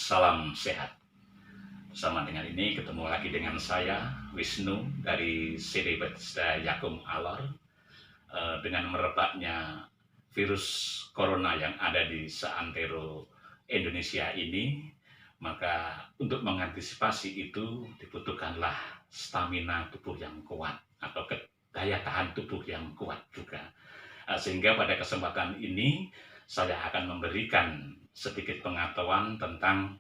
salam sehat. Bersama dengan ini ketemu lagi dengan saya Wisnu dari CD Bethesda Yakum Alor. Dengan merebaknya virus corona yang ada di seantero Indonesia ini, maka untuk mengantisipasi itu dibutuhkanlah stamina tubuh yang kuat atau daya tahan tubuh yang kuat juga. Sehingga pada kesempatan ini saya akan memberikan sedikit pengetahuan tentang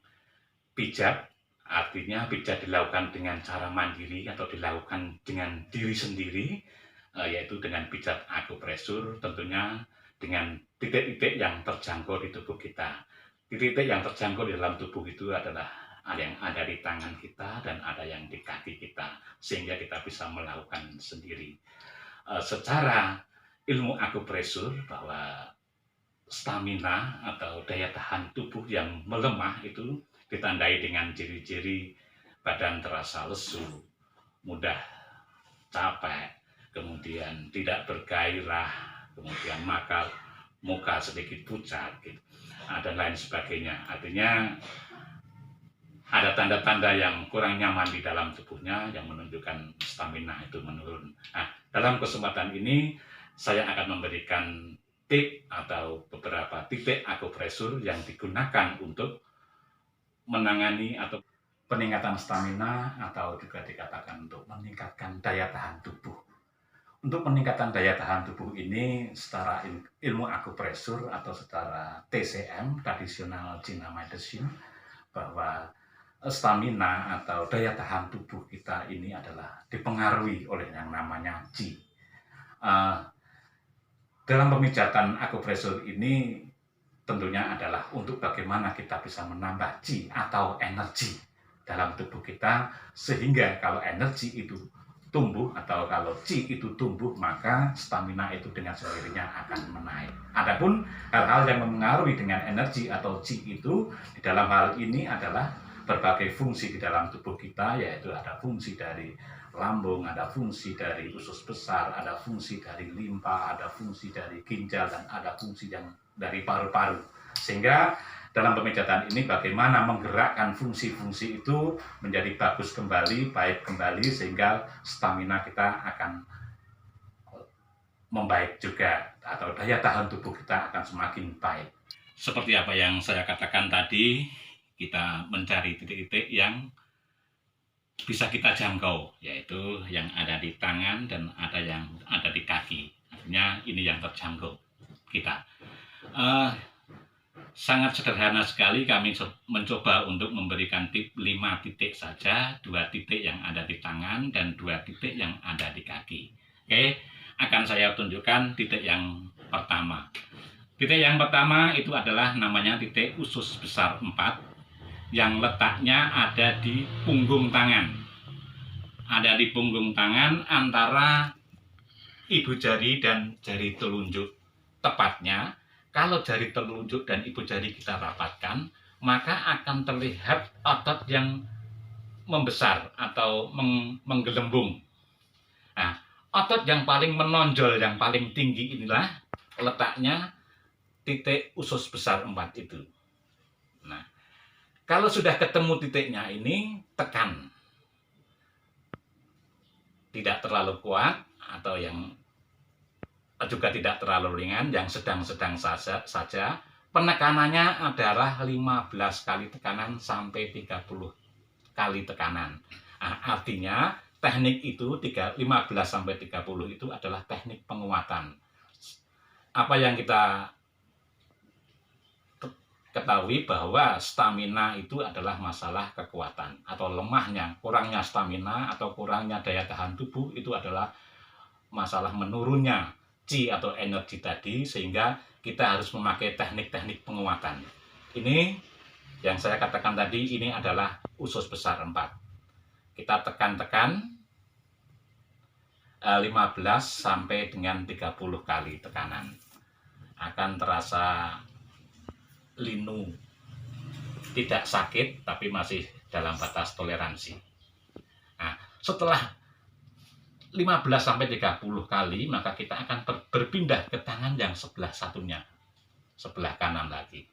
pijat. Artinya pijat dilakukan dengan cara mandiri atau dilakukan dengan diri sendiri, yaitu dengan pijat akupresur, tentunya dengan titik-titik yang terjangkau di tubuh kita. Titik-titik yang terjangkau di dalam tubuh itu adalah ada yang ada di tangan kita dan ada yang di kaki kita, sehingga kita bisa melakukan sendiri. Secara ilmu akupresur, bahwa stamina atau daya tahan tubuh yang melemah itu ditandai dengan ciri-ciri badan terasa lesu, mudah capek, kemudian tidak bergairah, kemudian muka sedikit pucat, gitu, dan lain sebagainya. Artinya ada tanda-tanda yang kurang nyaman di dalam tubuhnya yang menunjukkan stamina itu menurun. Nah, dalam kesempatan ini saya akan memberikan tip atau beberapa titik akupresur yang digunakan untuk menangani atau peningkatan stamina, atau juga dikatakan untuk meningkatkan daya tahan tubuh. Untuk peningkatan daya tahan tubuh ini secara ilmu akupresur atau secara TCM, tradisional China medicine, bahwa stamina atau daya tahan tubuh kita ini adalah dipengaruhi oleh yang namanya Qi. Dalam pemijatan akupresur ini tentunya adalah untuk bagaimana kita bisa menambah Qi atau energi dalam tubuh kita, sehingga kalau energi itu tumbuh atau kalau Qi itu tumbuh, maka stamina itu dengan sendirinya akan menaik. Adapun hal-hal yang mempengaruhi dengan energi atau Qi itu di dalam hal ini adalah berbagai fungsi di dalam tubuh kita, yaitu ada fungsi dari lambung, ada fungsi dari usus besar, ada fungsi dari limpa, ada fungsi dari ginjal, dan ada fungsi yang dari paru-paru. Sehingga dalam pemijatan ini bagaimana menggerakkan fungsi-fungsi itu menjadi bagus kembali, baik kembali, sehingga stamina kita akan membaik juga, atau daya tahan tubuh kita akan semakin baik. Seperti apa yang saya katakan tadi, kita mencari titik-titik yang bisa kita jangkau, yaitu yang ada di tangan dan ada yang ada di kaki. Artinya ini yang terjangkau kita. Sangat sederhana sekali, kami mencoba untuk memberikan tip 5 titik saja, 2 titik yang ada di tangan dan 2 titik yang ada di kaki. Oke, akan saya tunjukkan titik yang pertama. Titik yang pertama itu adalah namanya titik usus besar 4, yang letaknya ada di punggung tangan. Ada di punggung tangan antara ibu jari dan jari telunjuk. Tepatnya, kalau jari telunjuk dan ibu jari kita rapatkan, maka akan terlihat otot yang membesar atau menggelembung. Nah, otot yang paling menonjol, yang paling tinggi inilah letaknya titik usus besar 4 itu. Nah, kalau sudah ketemu titiknya ini, tekan. Tidak terlalu kuat atau yang juga tidak terlalu ringan, yang sedang-sedang saja. Penekanannya adalah 15 kali tekanan sampai 30 kali tekanan. Nah, artinya teknik itu 15 sampai 30 itu adalah teknik penguatan. Apa yang kita ketahui bahwa stamina itu adalah masalah kekuatan, atau lemahnya, kurangnya stamina atau kurangnya daya tahan tubuh itu adalah masalah menurunnya Qi atau energi tadi, sehingga kita harus memakai teknik-teknik penguatan. Ini yang saya katakan tadi, ini adalah usus besar 4. Kita tekan-tekan 15 sampai dengan 30 kali tekanan. Akan terasa linu, tidak sakit, tapi masih dalam batas toleransi. Nah, setelah 15 sampai 30 kali, maka kita akan berpindah ke tangan yang sebelah satunya, sebelah kanan lagi.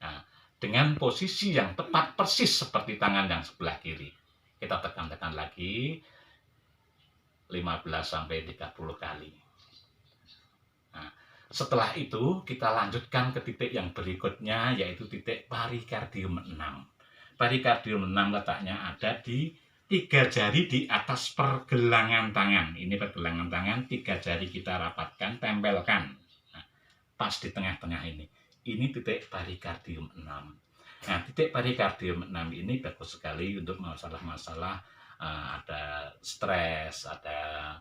Nah, dengan posisi yang tepat persis seperti tangan yang sebelah kiri. Kita tekan-tekan lagi 15-30 kali. Nah, setelah itu kita lanjutkan ke titik yang berikutnya, yaitu titik perikardium 6. Perikardium 6 letaknya ada di 3 jari di atas pergelangan tangan. Ini pergelangan tangan, 3 jari kita rapatkan, tempelkan. Nah, pas di tengah-tengah ini. Ini titik perikardium 6. Nah, titik perikardium 6 ini bagus sekali untuk masalah-masalah ada stres, ada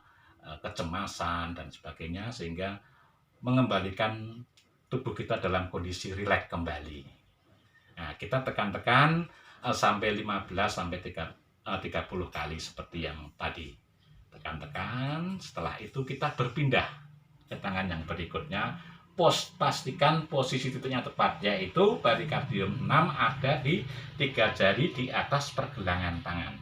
kecemasan dan sebagainya, sehingga mengembalikan tubuh kita dalam kondisi rileks kembali. Nah, kita tekan-tekan sampai 15-30 kali seperti yang tadi. Tekan-tekan, setelah itu kita berpindah ke tangan yang berikutnya. Pastikan posisi titiknya tepat, yaitu perikardium 6 ada di 3 jari di atas pergelangan tangan.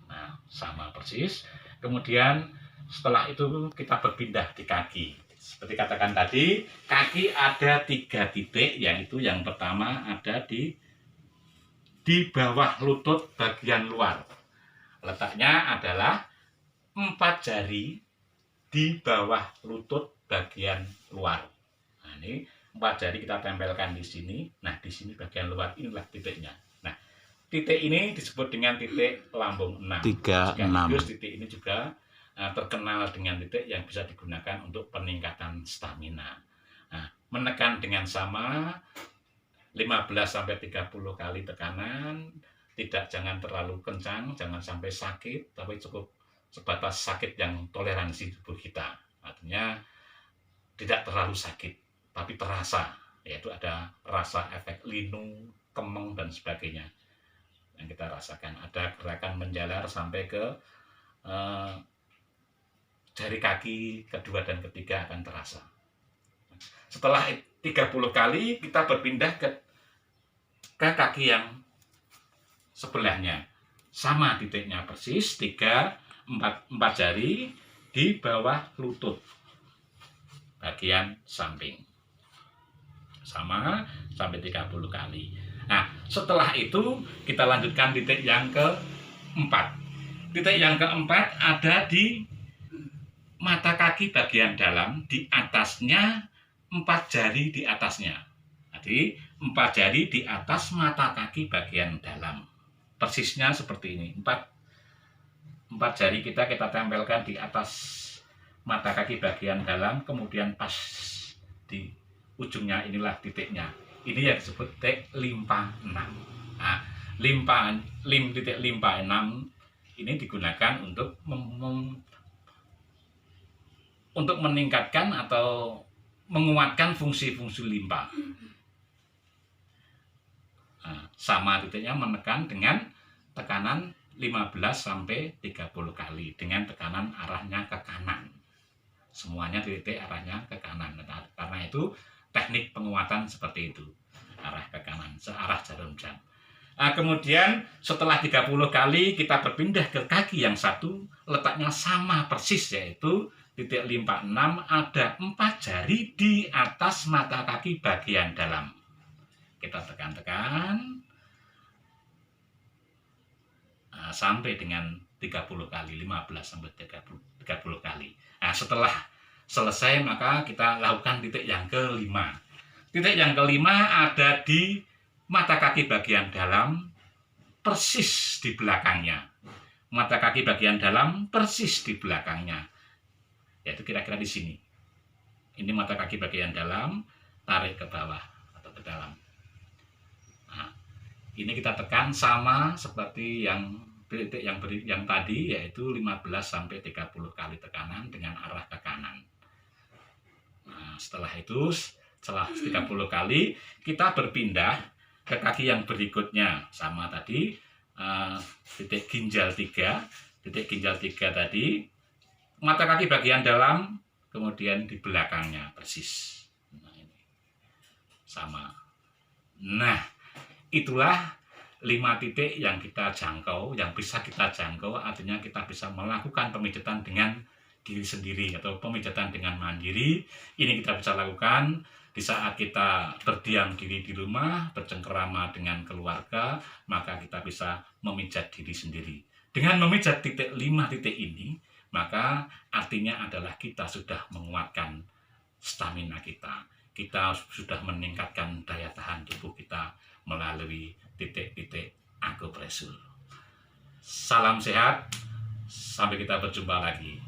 Nah, sama persis. Kemudian setelah itu kita berpindah di kaki. Seperti katakan tadi, kaki ada 3 titik, yaitu yang pertama ada di bawah lutut bagian luar. Letaknya adalah 4 jari di bawah lutut bagian luar. Nah, ini 4 jari kita tempelkan di sini. Nah, di sini bagian luar, inilah titiknya. Nah, titik ini disebut dengan titik lambung 6. Sekaligus titik ini juga terkenal dengan titik yang bisa digunakan untuk peningkatan stamina. Nah, menekan dengan sama 15-30 kali tekanan, jangan terlalu kencang, jangan sampai sakit, tapi cukup sebatas sakit yang toleransi tubuh kita. Artinya tidak terlalu sakit, tapi terasa, yaitu ada rasa efek linu, kemeng, dan sebagainya yang kita rasakan. Ada gerakan menjalar sampai ke jari kaki kedua dan ketiga akan terasa. Setelah 30 kali kita berpindah ke kaki yang sebelahnya. Sama titiknya persis, 4 jari di bawah lutut bagian samping. Sama sampai 30 kali. Nah, setelah itu kita lanjutkan titik yang keempat. Titik yang keempat ada di mata kaki bagian dalam, di atasnya 4 jari di atasnya. Jadi 4 jari di atas mata kaki bagian dalam. Persisnya seperti ini. 4 jari kita tempelkan di atas mata kaki bagian dalam, kemudian pas di ujungnya inilah titiknya. Ini yang disebut titik limpa 6. Nah, titik limpa 6 ini digunakan untuk meningkatkan atau menguatkan fungsi-fungsi limpa. Nah, sama titiknya menekan dengan tekanan 15-30 kali dengan tekanan arahnya ke kanan. Semuanya titik arahnya ke kanan. Karena itu teknik penguatan seperti itu, arah ke kanan, searah jarum jam. Nah, kemudian setelah 30 kali kita berpindah ke kaki yang satu, letaknya sama persis, yaitu titik limpa 6 ada 4 jari di atas mata kaki bagian dalam. Kita tekan-tekan sampai dengan 30 kali, 15-30 kali. Nah, setelah selesai maka kita lakukan titik yang kelima. Titik yang kelima ada di mata kaki bagian dalam, persis di belakangnya. Mata kaki bagian dalam persis di belakangnya, yaitu kira-kira di sini. Ini mata kaki bagian dalam, tarik ke bawah atau ke dalam. Nah, ini kita tekan sama seperti titik yang tadi, yaitu 15-30 kali tekanan dengan arah ke kanan. Nah, setelah 30 kali kita berpindah ke kaki yang berikutnya, sama tadi titik ginjal 3. Titik ginjal 3 tadi, mata kaki bagian dalam, kemudian di belakangnya persis. Nah, ini sama. Nah, itulah 5 titik yang kita jangkau, yang bisa kita jangkau. Artinya kita bisa melakukan pemijatan dengan diri sendiri atau pemijatan dengan mandiri. Ini kita bisa lakukan Di saat kita berdiam diri di rumah, bercengkerama dengan keluarga, maka kita bisa memijat diri sendiri. Dengan memijat 5 titik ini, maka artinya adalah kita sudah menguatkan stamina kita. Kita sudah meningkatkan daya tahan tubuh kita melalui titik-titik akupresur. Salam sehat, sampai kita berjumpa lagi.